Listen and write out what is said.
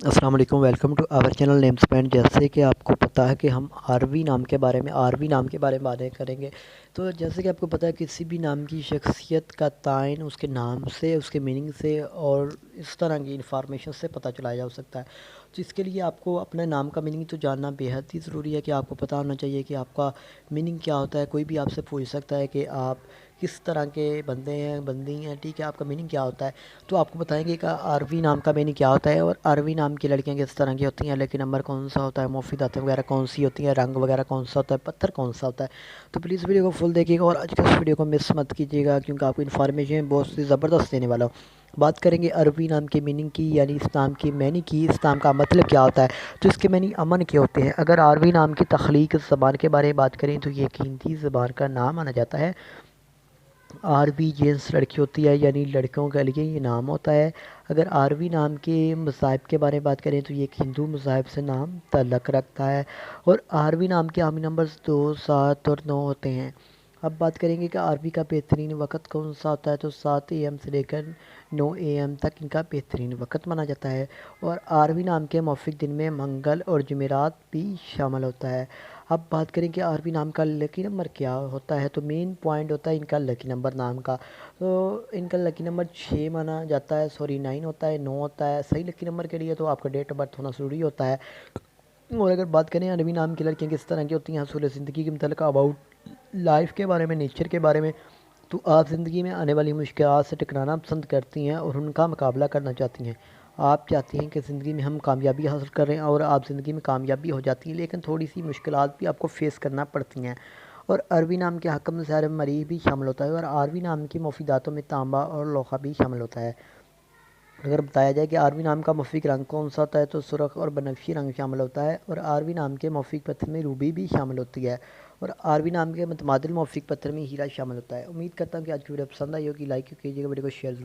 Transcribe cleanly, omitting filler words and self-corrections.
अस्सलाम वालेकुम। Welcome to our channel names point. जैसे कि आपको पता है कि हम आरवी नाम के बारे में बातें करेंगे। तो जैसे कि आपको पता है किसी भी नाम की शख्सियत का तायन उसके नाम से, उसके मीनिंग से और इस तरह की इंफॉर्मेशन से पता चलाया जा सकता है। तो इसके लिए आपको अपने नाम का मीनिंग तो जानना बेहद ही ज़रूरी है कि आपको पता होना चाहिए कि आपका मीनिंग क्या होता है। कोई भी आपसे पूछ सकता है कि आप किस तरह के बंदे हैं, बंदी हैं, ठीक है, आपका मीनिंग क्या होता है। तो आपको बताएंगे कि आरवी नाम का मीनिंग क्या होता है और आरवी नाम की लड़कियां किस तरह की होती हैं, लेकिन नंबर कौन सा होता है, मुफीदातें वगैरह कौन सी होती हैं, रंग वगैरह कौन सा होता है, पत्थर कौन सा होता है। तो प्लीज़ वीडियो को फुल देखिएगा और आज के इस वीडियो को मिस मत कीजिएगा, क्योंकि आपको इन्फॉर्मेशन बहुत सी ज़बरदस्त देने वाला हूँ। बात करेंगे अरबी नाम की मीनिंग की, यानी इस नाम की मैनी की, इस नाम का मतलब क्या होता है। तो इसके मैनी अमन के होते हैं। अगर अरबी नाम की तख्लीक ज़बान के बारे में बात करें तो ये कीमती ज़बान का नाम माना जाता है। आरवी जेंट्स लड़की होती है, यानी लड़कों के लिए ये नाम होता है। अगर आरवी नाम के मज़ाहिब के बारे में बात करें तो ये एक हिंदू मज़ाहिब से नाम तल्लक़ रखता है। और आरवी नाम के आमी नंबर्स 2, 7 और 9 होते हैं। अब बात करेंगे कि आरवी का बेहतरीन वक्त कौन सा होता है। तो 7 AM से लेकर 9 AM तक इनका बेहतरीन वक्त माना जाता है। और आरवी नाम के मौफिक दिन में मंगल और जुमेरात भी शामिल होता है। अब बात करें कि आरबी नाम का लकी नंबर क्या होता है। तो मेन पॉइंट होता है इनका लकी नंबर नाम का। तो इनका लकी नंबर 6 माना जाता है, सॉरी 9 होता है, 9 होता है। सही लकी नंबर के लिए तो आपका डेट ऑफ बर्थ होना ज़रूरी होता है। और अगर बात करें अरबी नाम की लड़कियाँ किस तरह की होती हैं, असूल ज़िंदगी के मतलब अबाउट लाइफ के बारे में, नेचर के बारे में, तो आप ज़िंदगी में आने वाली मुश्किलात से टकराना पसंद करती हैं और उनका मुकाबला करना चाहती हैं। आप चाहती हैं कि ज़िंदगी में हम कामयाबी हासिल करें और आप ज़िंदगी में कामयाबी हो जाती हैं, लेकिन थोड़ी सी मुश्किलात भी आपको फ़ेस करना पड़ती हैं। और अरबी नाम के हकम ज़हर मरीज़ भी शामिल होता है। और अरबी नाम की मुफीदातों में तांबा और लोहा भी शामिल होता है। अगर बताया जाए कि आरवी नाम का मौफिक रंग कौन सा होता है तो सुर्ख और बनफशी रंग शामिल होता है। और आरवी नाम के मौफिक पत्थर में रूबी भी शामिल होती है। और आरवी नाम के मुतमादिल मौफिक पत्थर में हीरा शामिल होता है। उम्मीद करता हूँ कि आज की वीडियो पसंद आई होगी। लाइक कीजिएगा, वीडियो को शेयर